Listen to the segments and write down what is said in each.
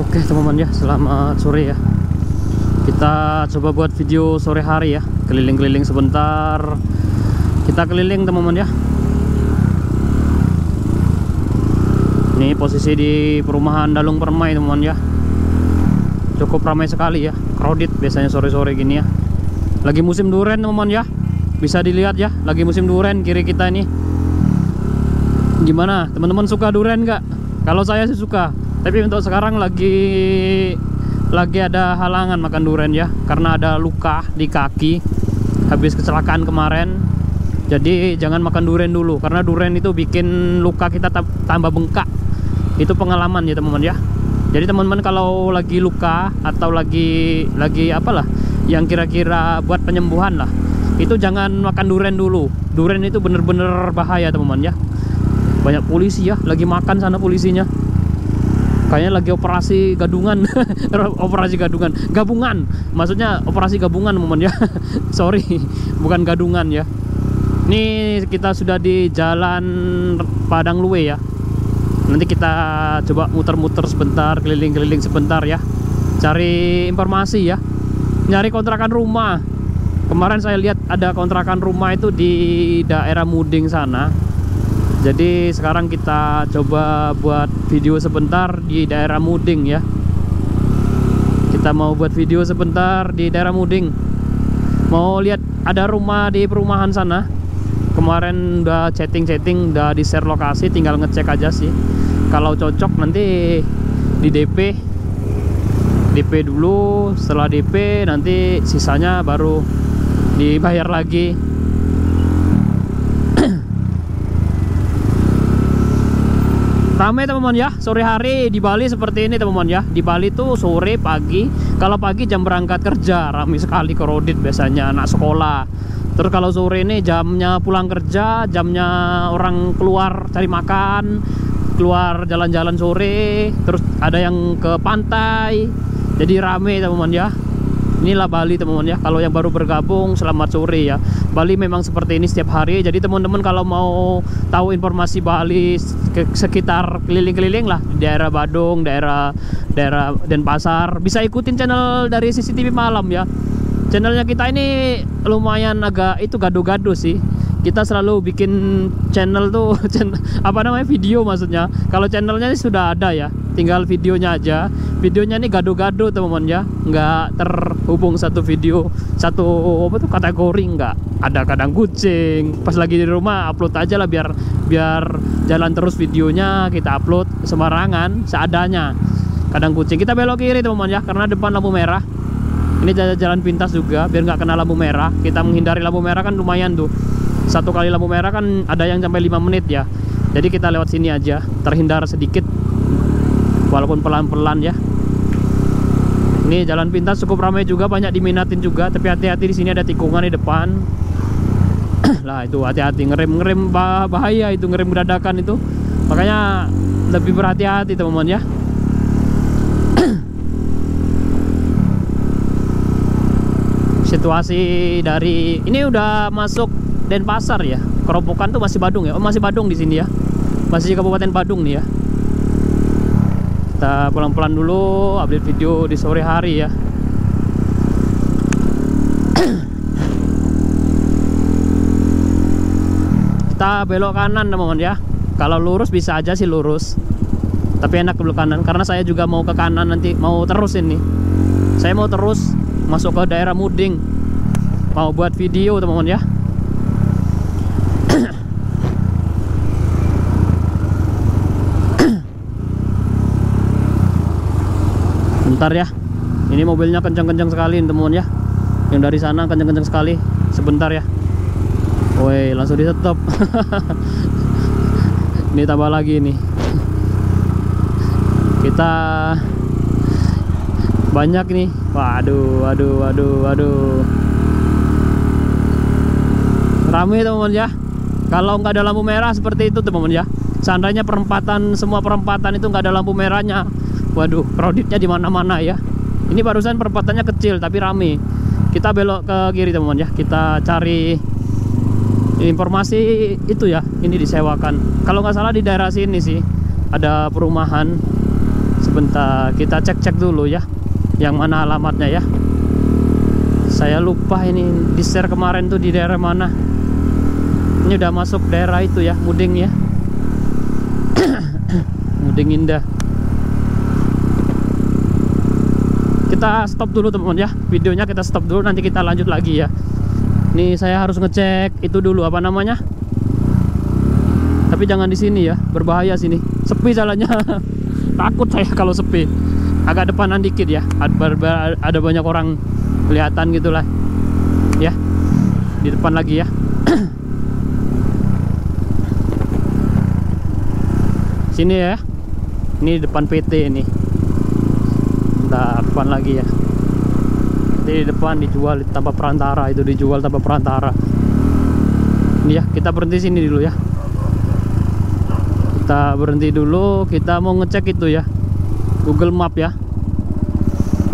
Oke teman-teman ya, selamat sore ya. Kita coba buat video sore hari ya, keliling-keliling sebentar. Kita keliling teman-teman ya. Ini posisi di perumahan Dalung Permai teman-teman ya. Cukup ramai sekali ya, crowded biasanya sore-sore gini ya. Lagi musim duren teman-teman ya. Bisa dilihat ya, lagi musim duren kiri kita ini. Gimana? Teman-teman suka duren nggak? Kalau saya sih suka. Tapi untuk sekarang lagi ada halangan makan durian ya, karena ada luka di kaki habis kecelakaan kemarin. Jadi jangan makan durian dulu, karena durian itu bikin luka kita tambah bengkak. Itu pengalaman ya teman-teman ya. Jadi teman-teman kalau lagi luka atau lagi apalah yang kira-kira buat penyembuhan lah, itu jangan makan durian dulu. Durian itu bener-bener bahaya teman-teman ya. Banyak polisi ya, lagi makan sana polisinya. Kayaknya lagi operasi gadungan. Operasi gadungan, gabungan, maksudnya operasi gabungan teman-teman ya. Sorry, bukan gadungan ya. Ini kita sudah di jalan Padang Luwe ya. Nanti kita coba muter-muter sebentar, keliling-keliling sebentar ya, cari informasi ya, nyari kontrakan rumah. Kemarin saya lihat ada kontrakan rumah itu di daerah Muding sana. Jadi sekarang kita coba buat video sebentar di daerah Muding ya. Kita mau buat video sebentar di daerah Muding. Mau lihat ada rumah di perumahan sana. Kemarin udah chatting, udah di-share lokasi, tinggal ngecek aja sih. Kalau cocok nanti di DP dulu. Setelah DP nanti sisanya baru dibayar lagi. Ramai teman-teman ya, sore hari di Bali seperti ini teman-teman ya. Di Bali tuh sore, pagi. Kalau pagi jam berangkat kerja, ramai sekali, crowded biasanya anak sekolah. Terus kalau sore ini jamnya pulang kerja, jamnya orang keluar cari makan, keluar jalan-jalan sore. Terus ada yang ke pantai. Jadi ramai teman-teman ya. Inilah Bali teman-teman ya. Kalau yang baru bergabung, selamat sore ya. Bali memang seperti ini setiap hari. Jadi teman-teman kalau mau tahu informasi Bali sekitar keliling-keliling lah di daerah Badung, daerah Denpasar, bisa ikutin channel dari CCTV Malam ya. Channelnya kita ini lumayan agak itu gado-gado sih. Kita selalu bikin channel tuh video maksudnya. Kalau channelnya ini sudah ada ya, tinggal videonya aja. Videonya ini gado-gado teman-teman ya, nggak terhubung satu video satu kategori, nggak ada kadang kucing. Pas lagi di rumah upload aja lah, biar jalan terus videonya, kita upload sembarangan seadanya. Kadang kucing kita belok kiri teman-teman ya, karena depan lampu merah. Ini jalan pintas juga, biar nggak kena lampu merah. Kita menghindari lampu merah kan lumayan tuh. Satu kali lampu merah kan ada yang sampai 5 menit ya. Jadi kita lewat sini aja, terhindar sedikit walaupun pelan-pelan ya. Ini jalan pintas cukup ramai juga, banyak diminatin juga. Tapi hati-hati, di sini ada tikungan di depan. Lah itu hati-hati, ngerem bahaya itu, ngerem dadakan itu. Makanya lebih berhati-hati teman-teman ya. Situasi dari ini udah masuk Denpasar ya. Kerobokan tuh masih Badung ya. Oh, masih Badung di sini ya. Masih di Kabupaten Badung nih ya. Kita pelan-pelan dulu update video di sore hari ya. Kita belok kanan teman-teman ya. Kalau lurus bisa aja sih lurus, tapi enak belok kanan, karena saya juga mau ke kanan nanti, mau terus ini. Saya mau terus masuk ke daerah Muding, mau buat video teman-teman ya. Bentar ya, ini mobilnya kencang-kencang sekali teman-teman ya. Yang dari sana kencang-kencang sekali. Sebentar ya. Woi, langsung di stop. Ini tambah lagi nih. Kita banyak nih. Waduh. Ramai teman-teman ya. Kalau nggak ada lampu merah seperti itu teman-teman ya. Seandainya semua perempatan itu nggak ada lampu merahnya, waduh, crowdednya di mana-mana ya. Ini barusan perempatannya kecil tapi rame. Kita belok ke kiri teman-teman ya. Kita cari informasi itu ya. Ini disewakan. Kalau nggak salah di daerah sini sih ada perumahan Sebentar, kita cek-cek dulu ya, yang mana alamatnya ya. Saya lupa ini di share kemarin tuh di daerah mana. Ini udah masuk daerah itu ya, Muding ya. Muding Indah. Kita stop dulu teman-teman ya, videonya kita stop dulu, nanti kita lanjut lagi ya. Nih saya harus ngecek itu dulu apa namanya. Tapi jangan di sini ya, berbahaya sini. Sepi jalannya. Takut saya kalau sepi. Agak depanan dikit ya. Ada banyak orang kelihatan gitulah. Ya. Di depan lagi ya. Sini ya. Ini depan PT ini. Bentar, depan lagi ya. Di depan dijual tanpa perantara, itu dijual tanpa perantara. Ini ya, kita berhenti sini dulu ya. Kita berhenti dulu, kita mau ngecek itu ya, Google Map ya.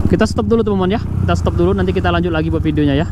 Kita stop dulu teman-teman ya. Kita stop dulu, nanti kita lanjut lagi buat videonya ya.